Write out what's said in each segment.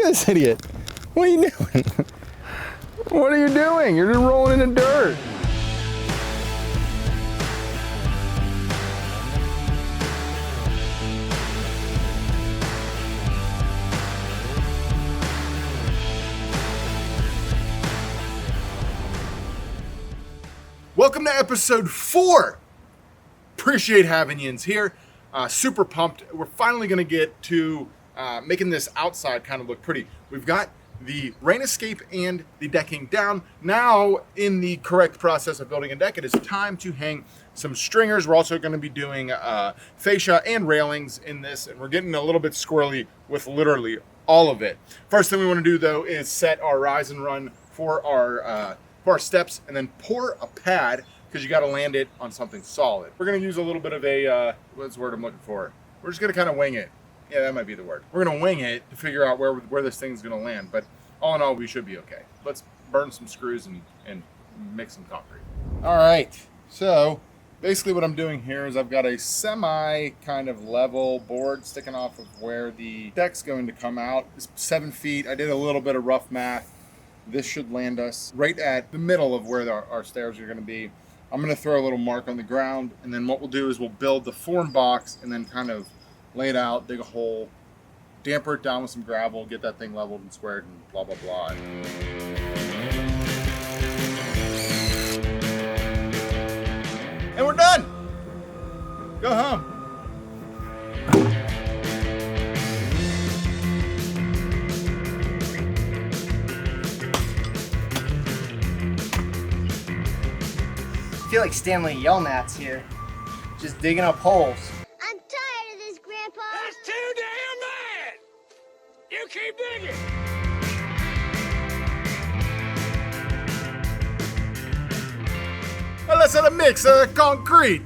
at this idiot. What are you doing? What are you doing? You're just rolling in the dirt. Welcome to episode 4. Appreciate having yous here. Super pumped. We're finally going to get to making this outside kind of look pretty. We've got the rain escape and the decking down. Now, in the correct process of building a deck, it is time to hang some stringers. We're also going to be doing fascia and railings in this, and we're getting a little bit squirrely with literally all of it. First thing we want to do, though, is set our rise and run for our steps, and then pour a pad, because you got to land it on something solid. We're going to use a little bit of a, what's the word I'm looking for? We're just going to kind of wing it. Yeah, that might be the word. We're going to wing it to figure out where this thing's going to land, but all in all, we should be okay. Let's burn some screws and mix some concrete. All right, so basically what I'm doing here is I've got a semi kind of level board sticking off of where the deck's going to come out. It's 7 feet. I did a little bit of rough math. This should land us right at the middle of where our stairs are going to be. I'm going to throw a little mark on the ground, and then what we'll do is we'll build the form box and then kind of lay it out, dig a hole, damper it down with some gravel, get that thing leveled and squared, and blah, blah, blah. And we're done. Go home. I feel like Stanley Yelnats here, just digging up holes. I'm tired of this, Grandpa. That's too damn bad! You keep digging! Well, let's have a mix of concrete.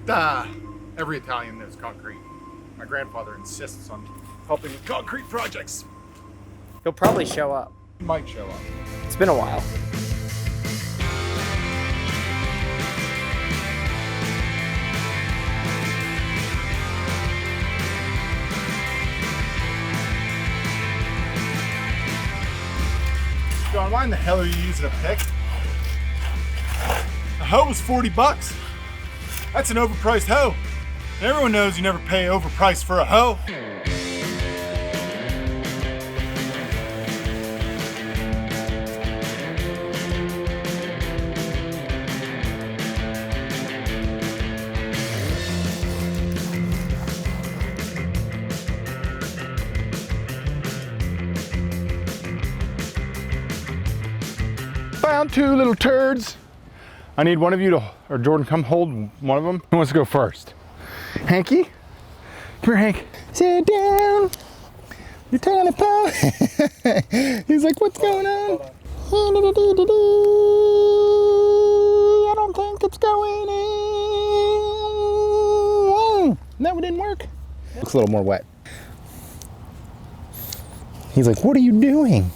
Every Italian knows concrete. My grandfather insists on helping with concrete projects. He'll probably show up. He might show up. It's been a while. John, why in the hell are you using a pick? A hoe was 40 bucks. That's an overpriced hoe. And everyone knows you never pay overpriced for a hoe. Found 2 little turds. I need one of you to, or Jordan, come hold one of them. Who wants to go first? Hanky? Come here, Hank. Sit down. You're tiny paw. He's like, what's going on? I don't think it's going in. That one didn't work. Looks a little more wet. He's like, what are you doing?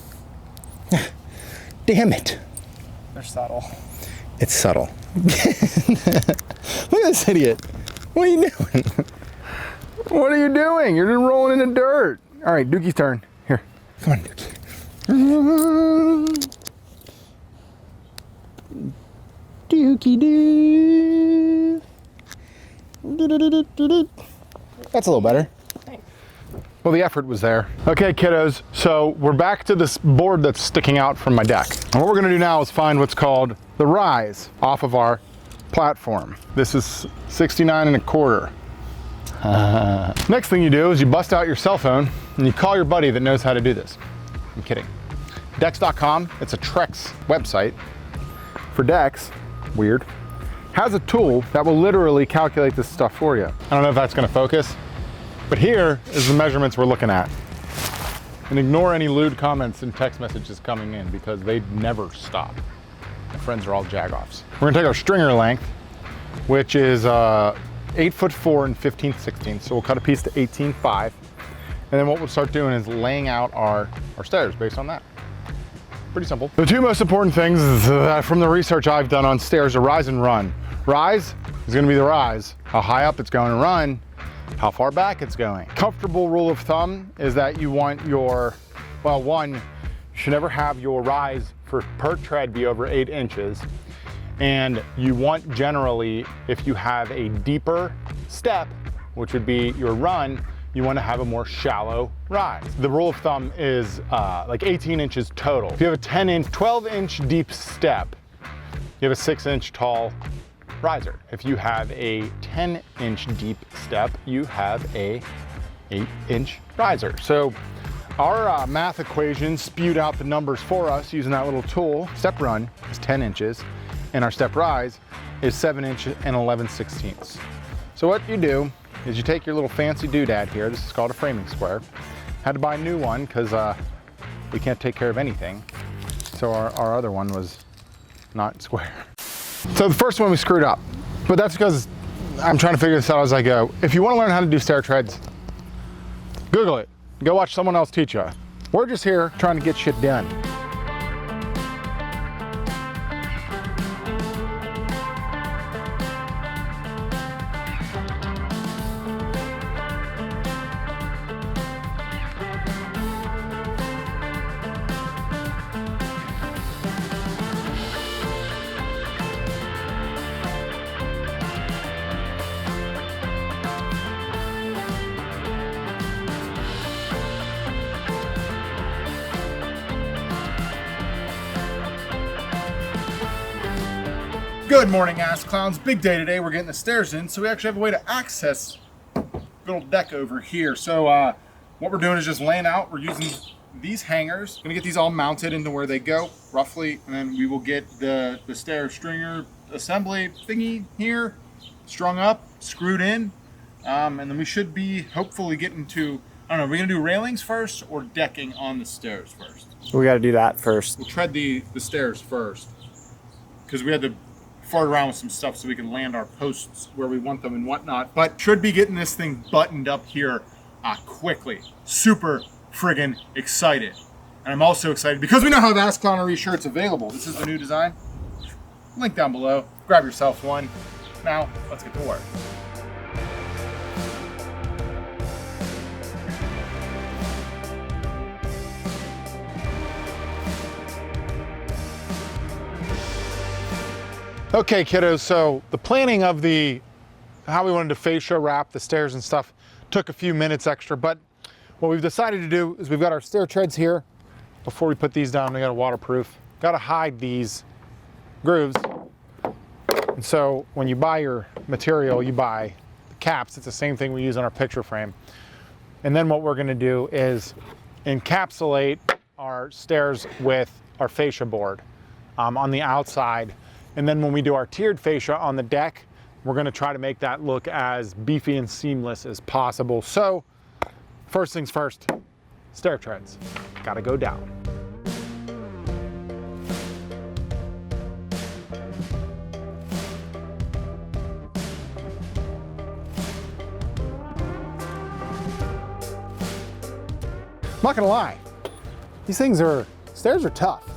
Damn it. They're subtle. It's subtle. Look at this idiot. What are you doing? What are you doing? You're just rolling in the dirt. All right, Dookie's turn. Here, come on, Dookie. Dookie doo. That's a little better. Well, the effort was there. Okay, kiddos, so we're back to this board that's sticking out from my deck. And what we're gonna do now is find what's called the rise off of our platform. This is 69 1/4. Next thing you do is you bust out your cell phone and you call your buddy that knows how to do this. I'm kidding. Decks.com, it's a Trex website for decks, weird, has a tool that will literally calculate this stuff for you. I don't know if that's gonna focus, but here is the measurements we're looking at. And ignore any lewd comments and text messages coming in because they never stop. My friends are all jagoffs. We're gonna take our stringer length, which is 8'4" and 15/16. So we'll cut a piece to 18.5. And then what we'll start doing is laying out our stairs based on that. Pretty simple. The 2 most important things is that from the research I've done on stairs are rise and run. Rise is gonna be the rise, how high up it's going to run, how far back it's going. Comfortable rule of thumb is that you want your Well, one, you should never have your rise per tread be over 8 inches. And you want generally, if you have a deeper step, which would be your run, you want to have a more shallow rise. The rule of thumb is like 18 inches total. If you have a 12-inch deep step, you have a 6-inch tall riser. If you have a 10-inch deep step, you have a 8-inch riser. So our math equation spewed out the numbers for us using that little tool. Step run is 10 inches, and our step rise is 7 inches and 11/16. So what you do is you take your little fancy doodad here. This is called a framing square. Had to buy a new one because we can't take care of anything. So our other one was not square. So the first one we screwed up, but that's because I'm trying to figure this out as I go. If you want to learn how to do stair treads, Google it. Go watch someone else teach you. We're just here trying to get shit done. Good morning, ass clowns. Big day today. We're getting the stairs in, so we actually have a way to access the little deck over here. So what we're doing is just laying out. We're using these hangers. Gonna get these all mounted into where they go, roughly, and then we will get the stair stringer assembly thingy here strung up, screwed in, and then we should be hopefully getting to, I don't know, we're gonna do railings first or decking on the stairs first? We got to do that first. We'll tread the stairs first, because we had to fart around with some stuff so we can land our posts where we want them and whatnot. But should be getting this thing buttoned up here quickly. Super friggin' excited. And I'm also excited because we now have Ass Clownery shirts available. This is the new design. Link down below. Grab yourself one. Now, let's get to work. Okay, kiddos, so the planning of how we wanted to fascia wrap the stairs and stuff took a few minutes extra, but what we've decided to do is we've got our stair treads here. Before we put these down, we got a waterproof. Got to hide these grooves. And so when you buy your material, you buy the caps. It's the same thing we use on our picture frame. And then what we're gonna do is encapsulate our stairs with our fascia board on the outside. And then when we do our tiered fascia on the deck, we're gonna try to make that look as beefy and seamless as possible. So, first things first, stair treads. Gotta go down. I'm not gonna lie, stairs are tough.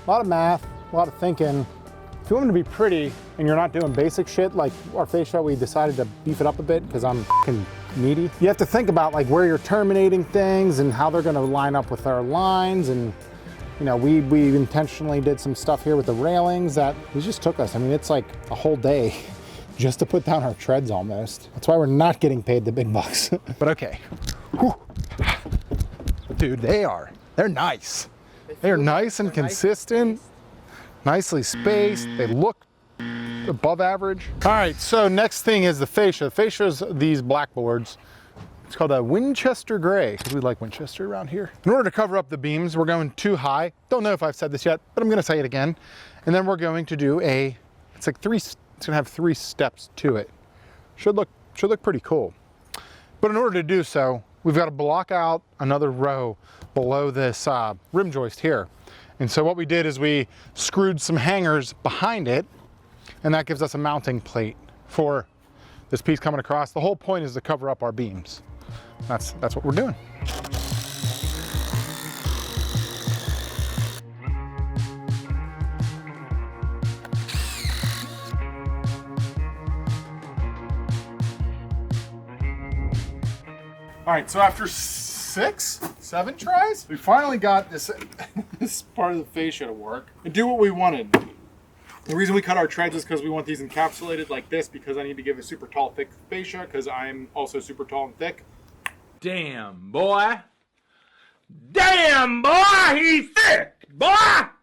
A lot of math, a lot of thinking. If you want them to be pretty and you're not doing basic shit like our fascia, we decided to beef it up a bit because I'm fucking needy. You have to think about like where you're terminating things and how they're gonna line up with our lines. And you know, we intentionally did some stuff here with the railings that it just took us. I mean, it's like a whole day just to put down our treads almost. That's why we're not getting paid the big bucks. But okay. Whew. Dude, they're nice. They're nice and consistent. Nicely spaced, they look above average. All right, so next thing is the fascia. The fascia is these black boards. It's called a Winchester Gray, because we like Winchester around here. In order to cover up the beams, we're going too high. Don't know if I've said this yet, but I'm gonna say it again. And then we're going to do it's gonna have 3 steps to it. Should look pretty cool. But in order to do so, we've got to block out another row below this rim joist here. And so what we did is we screwed some hangers behind it, and that gives us a mounting plate for this piece coming across. The whole point is to cover up our beams. That's what we're doing. All right, so after 6 7 tries? We finally got this, this part of the fascia to work and do what we wanted. The reason we cut our treads is because we want these encapsulated like this, because I need to give a super tall, thick fascia, because I'm also super tall and thick. Damn, boy. Damn, boy, he's thick. Boy,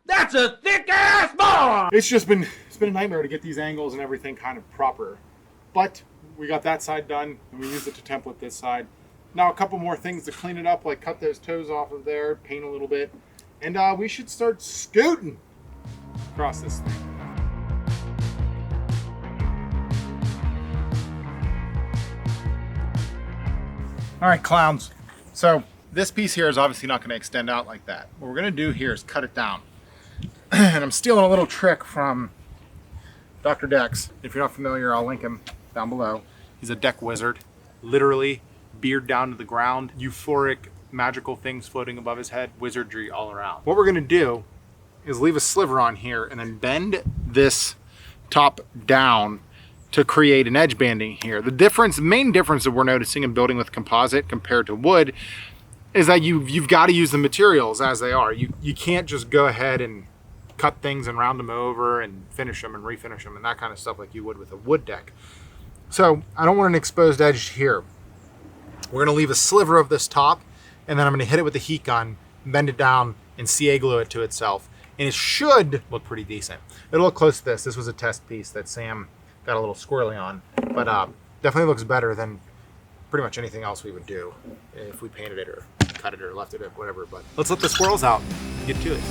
that's a thick-ass boy. It's been a nightmare to get these angles and everything kind of proper. But we got that side done, and we used it to template this side. Now a couple more things to clean it up, like cut those toes off of there, paint a little bit, and we should start scooting across this thing. All right, clowns. So this piece here is obviously not going to extend out like that. What we're going to do here is cut it down. And I'm stealing a little trick from Dr. Dex. If you're not familiar, I'll link him down below. He's a deck wizard. Literally, beard down to the ground, euphoric, magical things floating above his head, wizardry all around. What we're going to do is leave a sliver on here and then bend this top down to create an edge banding here. The main difference that we're noticing in building with composite compared to wood is that you've got to use the materials as they are. You can't just go ahead and cut things and round them over and finish them and refinish them and that kind of stuff like you would with a wood deck. So I don't want an exposed edge here. We're gonna leave a sliver of this top, and then I'm gonna hit it with the heat gun, bend it down, and CA glue it to itself. And it should look pretty decent. It'll look close to this. This was a test piece that Sam got a little squirrely on, but definitely looks better than pretty much anything else we would do if we painted it or cut it or left it, whatever. But let's let the squirrels out and get to it.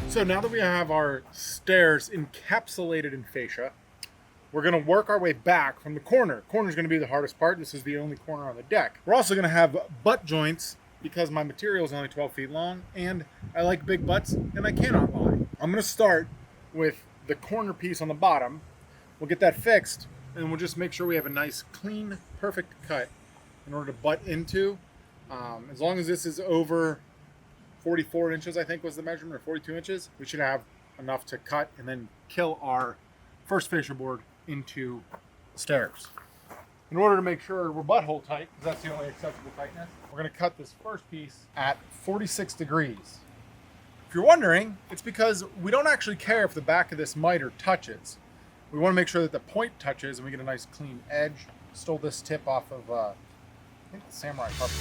So now that we have our stairs encapsulated in fascia, we're going to work our way back from the corner. Corner is going to be the hardest part. This is the only corner on the deck. We're also going to have butt joints because my material is only 12 feet long and I like big butts and I cannot lie. I'm going to start with the corner piece on the bottom. We'll get that fixed and we'll just make sure we have a nice, clean, perfect cut in order to butt into. As long as this is over 44 inches, I think was the measurement, or 42 inches, we should have enough to cut and then kill our first fascia board into stairs. In order to make sure we're butthole tight, because that's the only acceptable tightness, we're going to cut this first piece at 46 degrees. If you're wondering, it's because we don't actually care if the back of this miter touches. We want to make sure that the point touches and we get a nice clean edge. Stole this tip off of, I think the Samurai Carpet.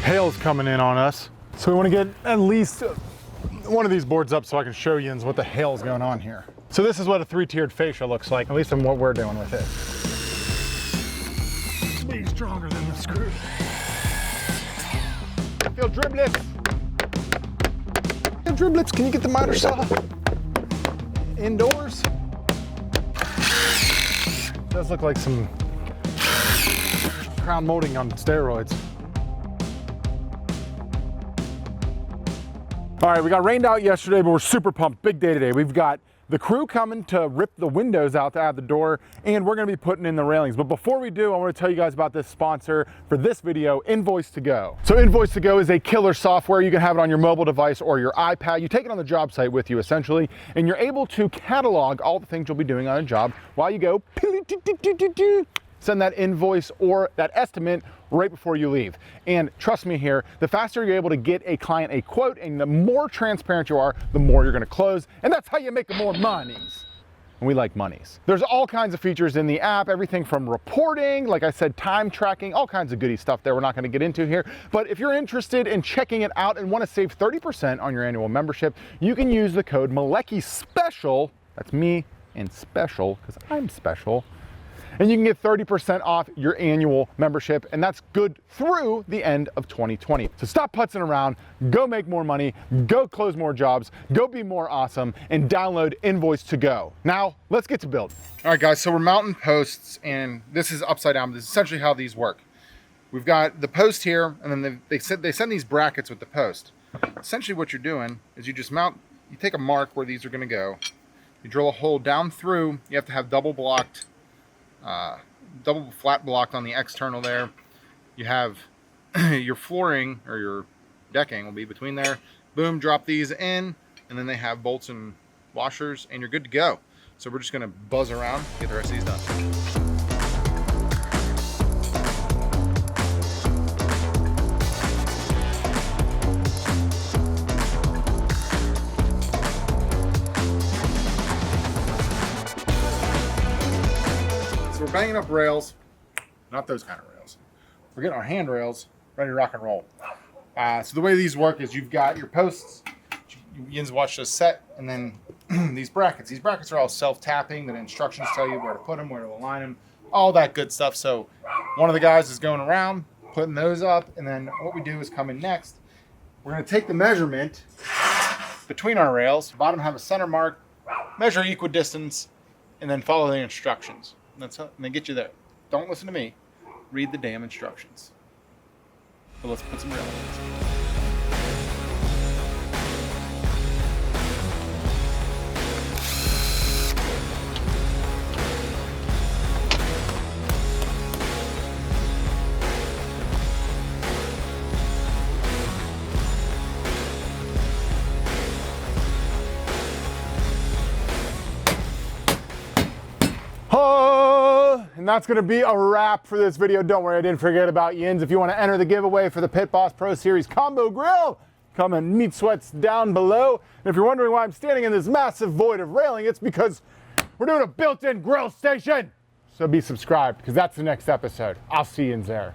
Hail's coming in on us. So we want to get at least one of these boards up so I can show you what the hail's going on here. So this is what a 3-tiered fascia looks like, at least in what we're doing with it. Be stronger than the screw. I feel driblets. Hey, driblets, can you get the miter saw indoors? It does look like some crown molding on steroids. All right, we got rained out yesterday, but we're super pumped. Big day today. We've got the crew coming to rip the windows out to add the door, and we're gonna be putting in the railings. But before we do, I wanna tell you guys about this sponsor for this video, Invoice2Go. So Invoice2Go is a killer software. You can have it on your mobile device or your iPad. You take it on the job site with you, essentially, and you're able to catalog all the things you'll be doing on a job while you go send that invoice or that estimate right before you leave. And trust me here, the faster you're able to get a client a quote and the more transparent you are, the more you're gonna close. And that's how you make more monies. And we like monies. There's all kinds of features in the app, everything from reporting, like I said, time tracking, all kinds of goody stuff there we're not gonna get into here. But if you're interested in checking it out and wanna save 30% on your annual membership, you can use the code Malecki Special, that's me and special, because I'm special, and you can get 30% off your annual membership, and that's good through the end of 2020. So stop putzing around, go make more money, go close more jobs, go be more awesome, and download Invoice2Go. Now, let's get to building. All right, guys, so we're mounting posts, and this is upside down. This is essentially how these work. we've got the post here, and then they send these brackets with the post. Essentially what you're doing is you just mount, you take a mark where these are going to go, you drill a hole down through, you have to have double flat blocked on the external there. You have your flooring or your decking will be between there. Boom, drop these in, and then they have bolts and washers, and you're good to go. So we're just going to buzz around, get the rest of these done. So we're banging up rails, not those kind of rails. We're getting our handrails ready to rock and roll. So the way these work is you've got your posts, Yin's watched us set, and then these brackets. These brackets are all self-tapping. The instructions tell you where to put them, where to align them, all that good stuff. So one of the guys is going around, putting those up, and then what we do is come in next. We're going to take the measurement between our rails. Bottom have a center mark, measure equidistance, and then follow the instructions. And they get you there. Don't listen to me. Read the damn instructions. But let's put some rail in. And that's going to be a wrap for this video. Don't worry, I didn't forget about Yins. If you want to enter the giveaway for the Pit Boss Pro Series Combo Grill, comment meat sweats down below. And if you're wondering why I'm standing in this massive void of railing, it's because we're doing a built-in grill station. So be subscribed, because that's the next episode. I'll see you in there.